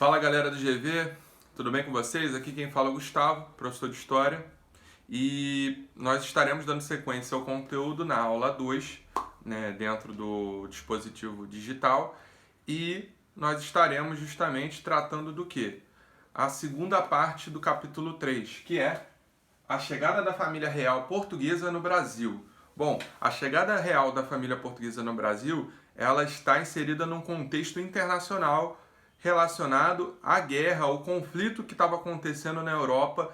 Fala galera do GV, tudo bem com vocês? Aqui quem fala é o Gustavo, professor de História, e nós estaremos dando sequência ao conteúdo na aula 2, né, dentro do dispositivo digital, e nós estaremos justamente tratando do quê? A segunda parte do capítulo 3, que é a chegada da família real portuguesa no Brasil. Bom, a chegada real da família portuguesa no Brasil, ela está inserida num contexto internacional relacionado à guerra, ao conflito que estava acontecendo na Europa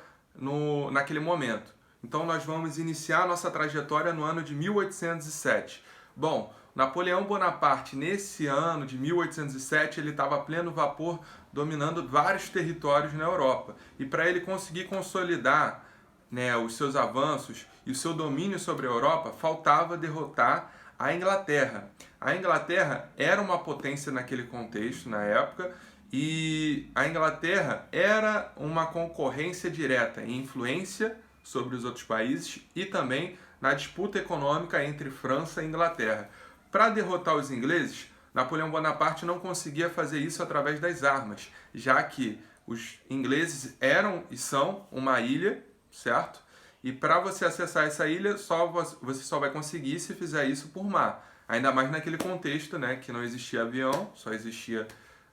naquele momento. Então nós vamos iniciar a nossa trajetória no ano de 1807. Bom, Napoleão Bonaparte, nesse ano de 1807, ele estava a pleno vapor, dominando vários territórios na Europa. E para ele conseguir consolidar, né, os seus avanços e o seu domínio sobre a Europa, faltava derrotar a Inglaterra. A Inglaterra era uma potência naquele contexto, na época, e a Inglaterra era uma concorrência direta em influência sobre os outros países e também na disputa econômica entre França e Inglaterra. Para derrotar os ingleses, Napoleão Bonaparte não conseguia fazer isso através das armas, já que os ingleses eram e são uma ilha, certo? E para você acessar essa ilha, você só vai conseguir se fizer isso por mar. Ainda mais naquele contexto, né, que não existia avião, só existia,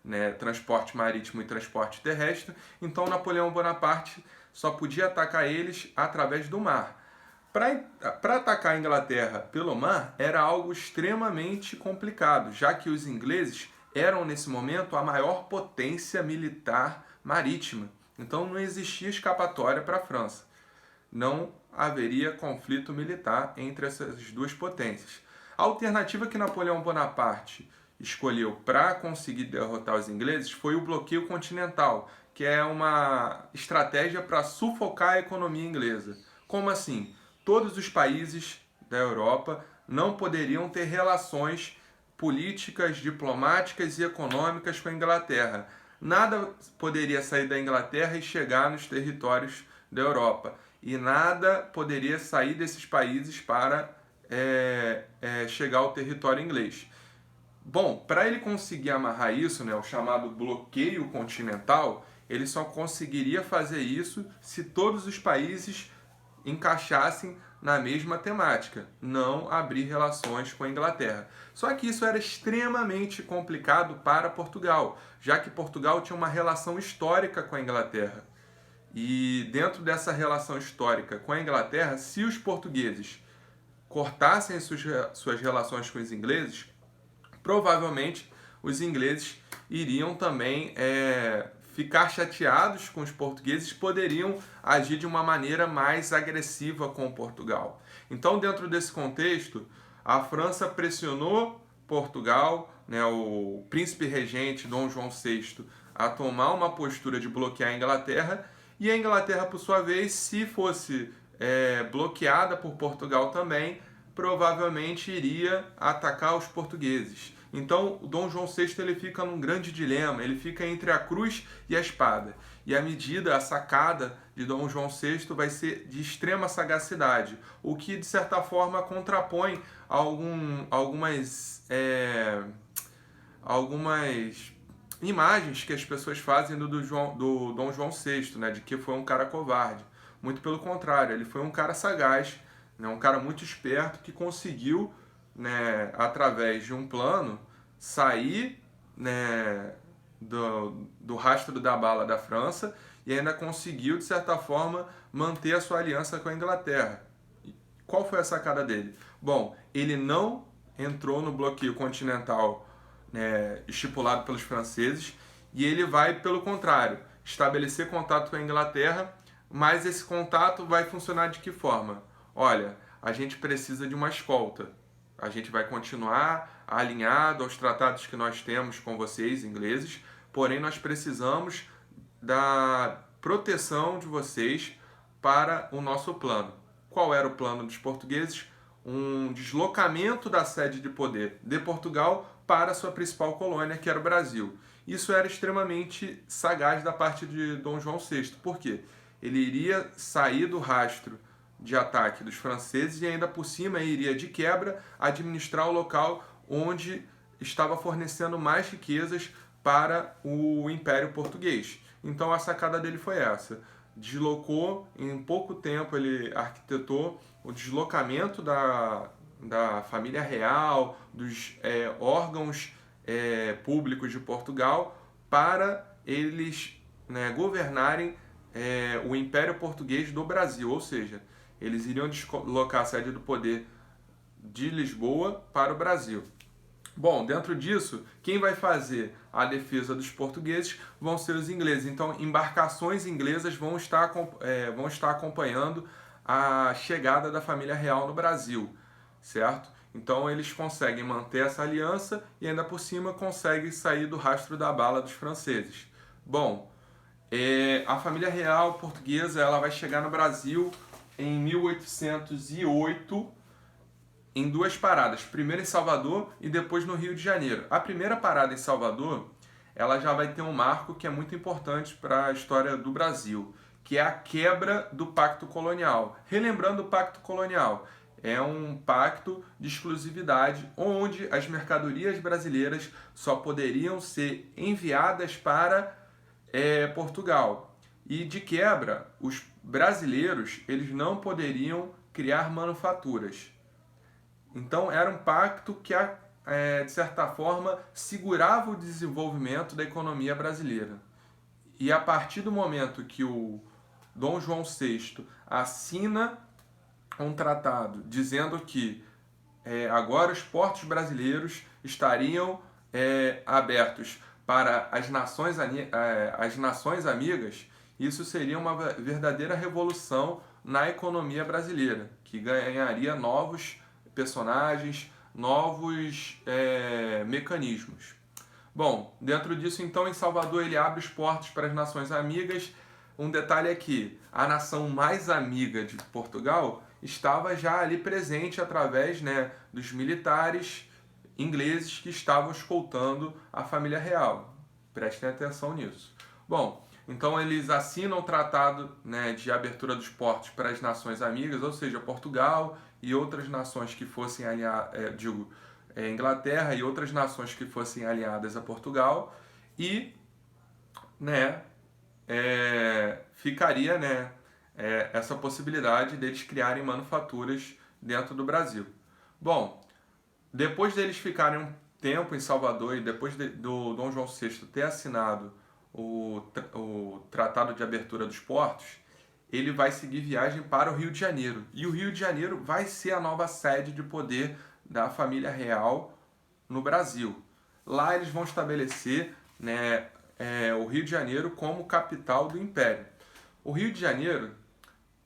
né, transporte marítimo e transporte terrestre. Então Napoleão Bonaparte só podia atacar eles através do mar. Para atacar a Inglaterra pelo mar era algo extremamente complicado, já que os ingleses eram nesse momento a maior potência militar marítima. Então não existia escapatória para a França. Não haveria conflito militar entre essas duas potências. A alternativa que Napoleão Bonaparte escolheu para conseguir derrotar os ingleses foi o bloqueio continental, que é uma estratégia para sufocar a economia inglesa. Como assim? Todos os países da Europa não poderiam ter relações políticas, diplomáticas e econômicas com a Inglaterra. Nada poderia sair da Inglaterra e chegar nos territórios da Europa. E nada poderia sair desses países para chegar ao território inglês. Bom, para ele conseguir amarrar isso, né, o chamado bloqueio continental, ele só conseguiria fazer isso se todos os países encaixassem na mesma temática, não abrir relações com a Inglaterra. Só que isso era extremamente complicado para Portugal, já que Portugal tinha uma relação histórica com a Inglaterra. E dentro dessa relação histórica com a Inglaterra, se os portugueses cortassem suas relações com os ingleses, provavelmente os ingleses iriam também ficar chateados com os portugueses, poderiam agir de uma maneira mais agressiva com Portugal. Então, dentro desse contexto, a França pressionou Portugal, né, o príncipe regente Dom João VI, a tomar uma postura de bloquear a Inglaterra, e a Inglaterra, por sua vez, se fosse bloqueada por Portugal também, provavelmente iria atacar os portugueses. Então, o Dom João VI ele fica num grande dilema, ele fica entre a cruz e a espada. E a sacada de Dom João VI vai ser de extrema sagacidade, o que, de certa forma, contrapõe algumas imagens que as pessoas fazem do Dom João VI, né, de que foi um cara covarde. Muito pelo contrário, ele foi um cara sagaz, né, um cara muito esperto que conseguiu, né, através de um plano, sair, né, do rastro da bala da França e ainda conseguiu, de certa forma, manter a sua aliança com a Inglaterra. Qual foi a sacada dele? Bom, ele não entrou no bloqueio continental, né, estipulado pelos franceses, e ele vai, pelo contrário, estabelecer contato com a Inglaterra, mas esse contato vai funcionar de que forma? Olha, a gente precisa de uma escolta. A gente vai continuar alinhado aos tratados que nós temos com vocês, ingleses, porém nós precisamos da proteção de vocês para o nosso plano. Qual era o plano dos portugueses? Um deslocamento da sede de poder de Portugal para a sua principal colônia, que era o Brasil. Isso era extremamente sagaz da parte de Dom João VI. Por quê? Ele iria sair do rastro de ataque dos franceses e ainda por cima iria de quebra administrar o local onde estava fornecendo mais riquezas para o Império Português. Então a sacada dele foi essa. Deslocou, em pouco tempo ele arquitetou o deslocamento da família real, dos órgãos públicos de Portugal, para eles, né, governarem o Império Português do Brasil, ou seja, eles iriam deslocar a sede do poder de Lisboa para o Brasil. Bom, dentro disso, quem vai fazer a defesa dos portugueses vão ser os ingleses. Então, embarcações inglesas vão estar acompanhando a chegada da família real no Brasil, certo? Então, eles conseguem manter essa aliança e, ainda por cima, conseguem sair do rastro da bala dos franceses. Bom, a família real portuguesa ela vai chegar no Brasil em 1808, em duas paradas, primeiro em Salvador e depois no Rio de Janeiro. A primeira parada em Salvador, ela já vai ter um marco que é muito importante para a história do Brasil, que é a quebra do Pacto Colonial. Relembrando o Pacto Colonial, é um pacto de exclusividade onde as mercadorias brasileiras só poderiam ser enviadas para Portugal. E de quebra, os brasileiros eles não poderiam criar manufaturas. Então era um pacto que, de certa forma, segurava o desenvolvimento da economia brasileira. E a partir do momento que o Dom João VI assina um tratado dizendo que agora os portos brasileiros estariam abertos para as nações amigas, isso seria uma verdadeira revolução na economia brasileira, que ganharia novos personagens, novos mecanismos. Bom, dentro disso, então, em Salvador ele abre os portos para as nações amigas. Um detalhe é que a nação mais amiga de Portugal estava já ali presente através, né, dos militares ingleses que estavam escoltando a família real. Prestem atenção nisso. Bom, então eles assinam o tratado, né, de abertura dos portos para as nações amigas, ou seja, Portugal e outras nações que fossem Inglaterra e outras nações que fossem aliadas a Portugal, e, né, ficaria, né, essa possibilidade deles criarem manufaturas dentro do Brasil. Bom, depois deles ficarem um tempo em Salvador e depois do Dom João VI ter assinado o Tratado de Abertura dos Portos, ele vai seguir viagem para o Rio de Janeiro. E o Rio de Janeiro vai ser a nova sede de poder da família real no Brasil. Lá eles vão estabelecer, né, o Rio de Janeiro como capital do Império. O Rio de Janeiro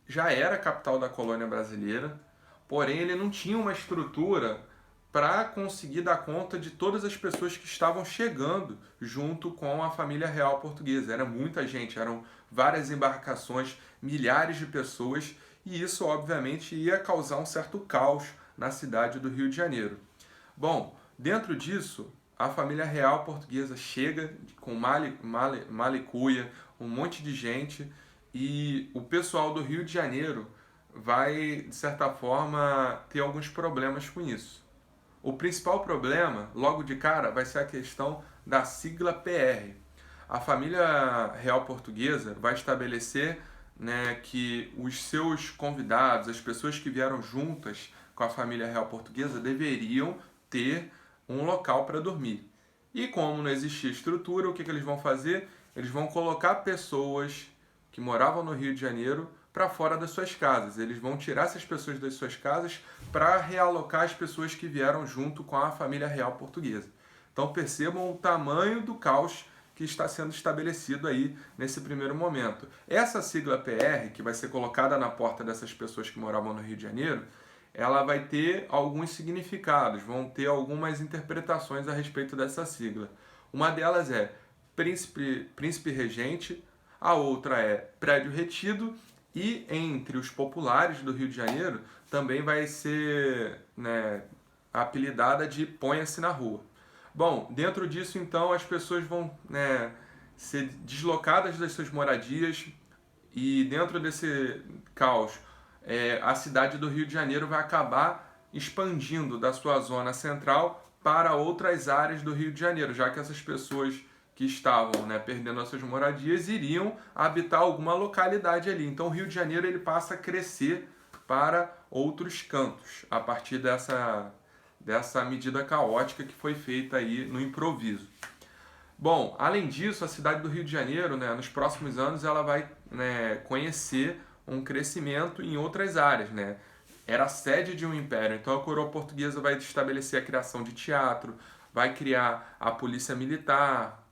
já era a capital da colônia brasileira, porém ele não tinha uma estrutura para conseguir dar conta de todas as pessoas que estavam chegando junto com a família real portuguesa. Era muita gente, eram várias embarcações, milhares de pessoas, e isso obviamente ia causar um certo caos na cidade do Rio de Janeiro. Bom, dentro disso, a família real portuguesa chega com malicuia, um monte de gente, e o pessoal do Rio de Janeiro vai, de certa forma, ter alguns problemas com isso. O principal problema, logo de cara, vai ser a questão da sigla PR. A família real portuguesa vai estabelecer, né, que os seus convidados, as pessoas que vieram juntas com a família real portuguesa, deveriam ter um local para dormir. E como não existia estrutura, o que eles vão fazer? Eles vão colocar pessoas que moravam no Rio de Janeiro para fora das suas casas. Eles vão tirar essas pessoas das suas casas para realocar as pessoas que vieram junto com a família real portuguesa. Então percebam o tamanho do caos que está sendo estabelecido aí nesse primeiro momento. Essa sigla PR, que vai ser colocada na porta dessas pessoas que moravam no Rio de Janeiro, ela vai ter alguns significados, vão ter algumas interpretações a respeito dessa sigla. Uma delas é príncipe regente, a outra é prédio retido, e entre os populares do Rio de Janeiro também vai ser, né, apelidada de Ponha-se na Rua. Bom, dentro disso então as pessoas vão, né, ser deslocadas das suas moradias, e dentro desse caos a cidade do Rio de Janeiro vai acabar expandindo da sua zona central para outras áreas do Rio de Janeiro, já que essas pessoas que estavam, né, perdendo as suas moradias iriam habitar alguma localidade ali. Então o Rio de Janeiro ele passa a crescer para outros cantos a partir dessa medida caótica que foi feita aí no improviso. Bom, além disso, a cidade do Rio de Janeiro, né, nos próximos anos, ela vai, né, conhecer um crescimento em outras áreas, né? Era a sede de um império, então a coroa portuguesa vai estabelecer a criação de teatro, vai criar a polícia militar,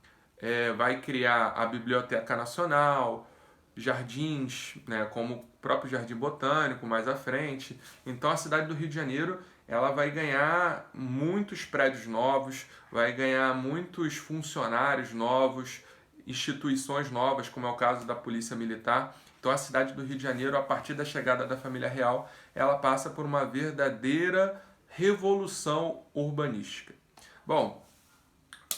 vai criar a Biblioteca Nacional, jardins, né, como o próprio Jardim Botânico mais à frente. Então a cidade do Rio de Janeiro ela vai ganhar muitos prédios novos, vai ganhar muitos funcionários novos, instituições novas, como é o caso da Polícia Militar. Então a cidade do Rio de Janeiro, a partir da chegada da família real, ela passa por uma verdadeira revolução urbanística. Bom,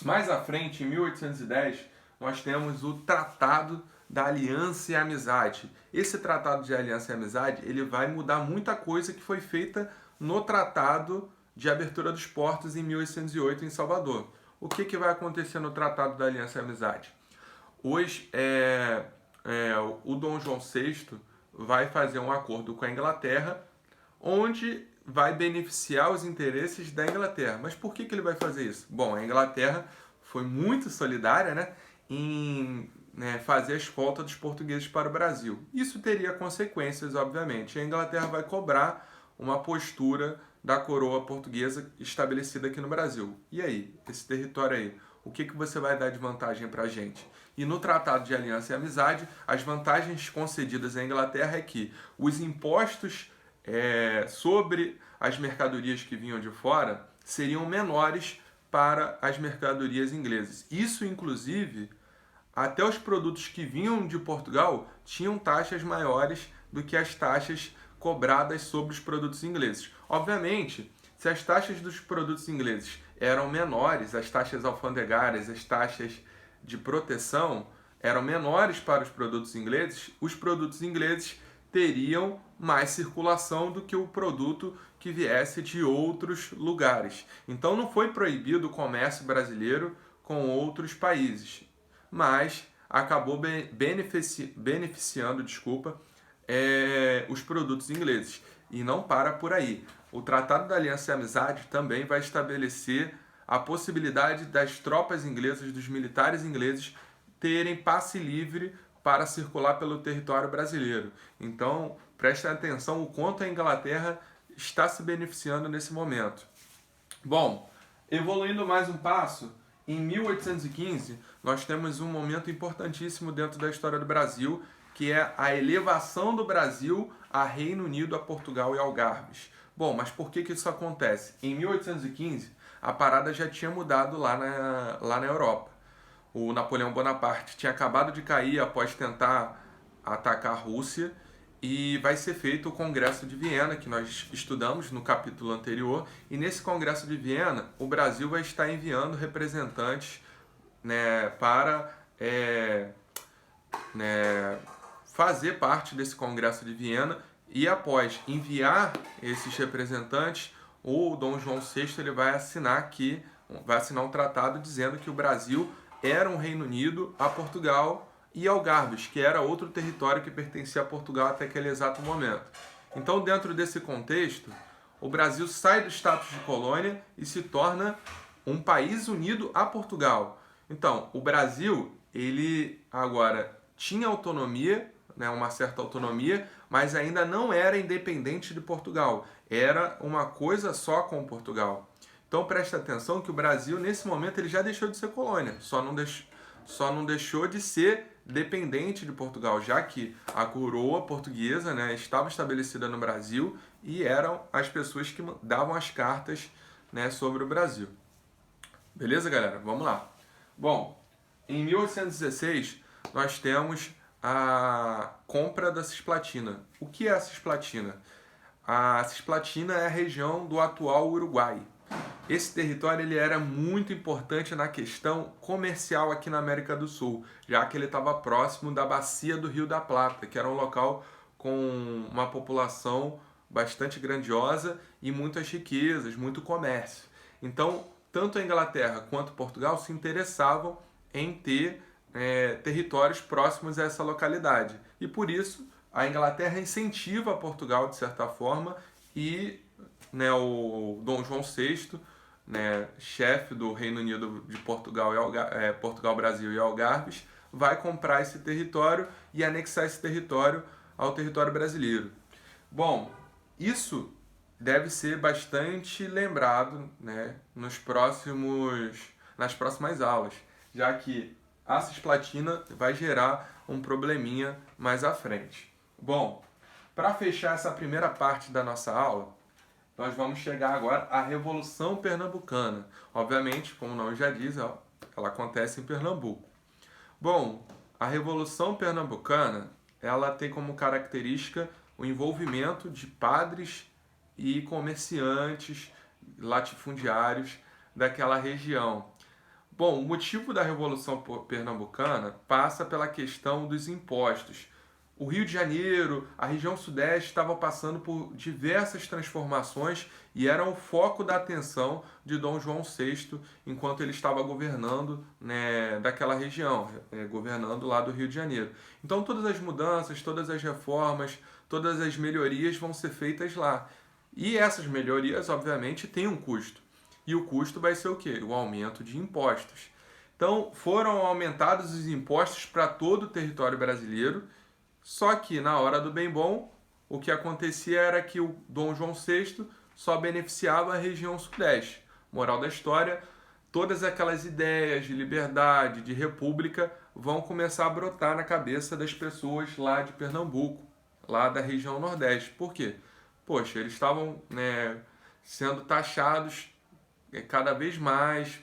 mais à frente, em 1810, nós temos o Tratado da Aliança e Amizade. Esse Tratado de Aliança e Amizade, ele vai mudar muita coisa que foi feita no Tratado de Abertura dos Portos em 1808 em Salvador. O que vai acontecer no Tratado da Aliança e Amizade? Hoje, o Dom João VI vai fazer um acordo com a Inglaterra, onde vai beneficiar os interesses da Inglaterra. Mas por que ele vai fazer isso? Bom, a Inglaterra foi muito solidária, né, em fazer a escolta dos portugueses para o Brasil. Isso teria consequências, obviamente. A Inglaterra vai cobrar uma postura da coroa portuguesa estabelecida aqui no Brasil. E aí, esse território aí, o que você vai dar de vantagem para a gente? E no Tratado de Aliança e Amizade, as vantagens concedidas à Inglaterra é que os impostos sobre as mercadorias que vinham de fora seriam menores para as mercadorias inglesas. Isso, inclusive, até os produtos que vinham de Portugal tinham taxas maiores do que as taxas cobradas sobre os produtos ingleses. Obviamente, se as taxas dos produtos ingleses eram menores, as taxas alfandegárias, as taxas de proteção eram menores para os produtos ingleses teriam mais circulação do que o produto que viesse de outros lugares. Então não foi proibido o comércio brasileiro com outros países, mas acabou beneficiando, os produtos ingleses. E não para por aí. O Tratado da Aliança e Amizade também vai estabelecer a possibilidade das tropas inglesas, dos militares ingleses, terem passe livre para circular pelo território brasileiro. Então, prestem atenção o quanto a Inglaterra está se beneficiando nesse momento. Bom, evoluindo mais um passo, em 1815 nós temos um momento importantíssimo dentro da história do Brasil, que é a elevação do Brasil a Reino Unido, a Portugal e Algarves. Bom, mas por que isso acontece? Em 1815, a parada já tinha mudado lá na Europa. O Napoleão Bonaparte tinha acabado de cair após tentar atacar a Rússia e vai ser feito o Congresso de Viena, que nós estudamos no capítulo anterior. E nesse Congresso de Viena, o Brasil vai estar enviando representantes, para fazer parte desse Congresso de Viena. E após enviar esses representantes, o Dom João VI ele vai assinar um tratado dizendo que o Brasil era um Reino Unido a Portugal e Algarves, que era outro território que pertencia a Portugal até aquele exato momento. Então, dentro desse contexto, o Brasil sai do status de colônia e se torna um país unido a Portugal. Então, o Brasil, ele agora tinha autonomia, uma certa autonomia, mas ainda não era independente de Portugal. Era uma coisa só com Portugal. Então preste atenção que o Brasil, nesse momento, ele já deixou de ser colônia, só não deixou de ser dependente de Portugal, já que a coroa portuguesa estava estabelecida no Brasil e eram as pessoas que davam as cartas sobre o Brasil. Beleza, galera? Vamos lá. Bom, em 1816, nós temos a compra da Cisplatina. O que é a Cisplatina? A Cisplatina é a região do atual Uruguai. Esse território ele era muito importante na questão comercial aqui na América do Sul, já que ele estava próximo da bacia do Rio da Plata, que era um local com uma população bastante grandiosa e muitas riquezas, muito comércio. Então, tanto a Inglaterra quanto Portugal se interessavam em ter territórios próximos a essa localidade. E por isso a Inglaterra incentiva Portugal, de certa forma, e o Dom João VI, chefe do Reino Unido de Portugal, Portugal, Brasil e Algarves, vai comprar esse território e anexar esse território ao território brasileiro. Bom, isso deve ser bastante lembrado, nas próximas aulas, já que a cisplatina vai gerar um probleminha mais à frente. Bom, para fechar essa primeira parte da nossa aula, nós vamos chegar agora à Revolução Pernambucana. Obviamente, como o nome já diz, ela acontece em Pernambuco. Bom, a Revolução Pernambucana, ela tem como característica o envolvimento de padres e comerciantes latifundiários daquela região. Bom, o motivo da Revolução Pernambucana passa pela questão dos impostos. O Rio de Janeiro, a região sudeste, estava passando por diversas transformações e era o foco da atenção de Dom João VI enquanto ele estava governando daquela região, governando lá do Rio de Janeiro. Então todas as mudanças, todas as reformas, todas as melhorias vão ser feitas lá. E essas melhorias, obviamente, têm um custo. E o custo vai ser o quê? O aumento de impostos. Então foram aumentados os impostos para todo o território brasileiro. Só que na hora do bem bom, o que acontecia era que o Dom João VI só beneficiava a região sudeste. Moral da história, todas aquelas ideias de liberdade, de república, vão começar a brotar na cabeça das pessoas lá de Pernambuco, lá da região nordeste. Por quê? Poxa, eles estavam sendo taxados cada vez mais,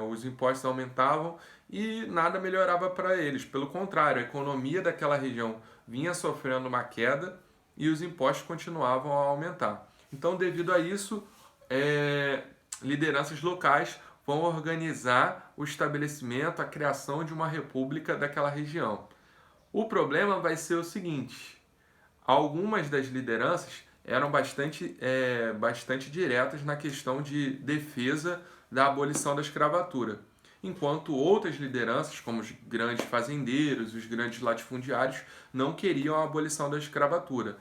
os impostos aumentavam e nada melhorava para eles. Pelo contrário, a economia daquela região vinha sofrendo uma queda e os impostos continuavam a aumentar. Então, devido a isso, lideranças locais vão organizar o estabelecimento, a criação de uma república daquela região. O problema vai ser o seguinte: algumas das lideranças eram bastante diretas na questão de defesa da abolição da escravatura, enquanto outras lideranças, como os grandes fazendeiros, os grandes latifundiários, não queriam a abolição da escravatura.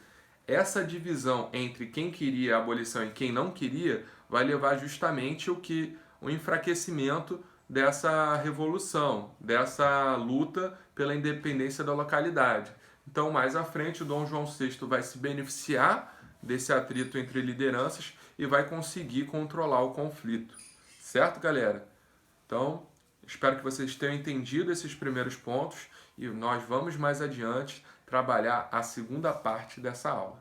Essa divisão entre quem queria a abolição e quem não queria vai levar justamente o enfraquecimento dessa revolução, dessa luta pela independência da localidade. Então, mais à frente, o Dom João VI vai se beneficiar desse atrito entre lideranças e vai conseguir controlar o conflito. Certo, galera? Então, espero que vocês tenham entendido esses primeiros pontos e nós vamos mais adiante trabalhar a segunda parte dessa aula.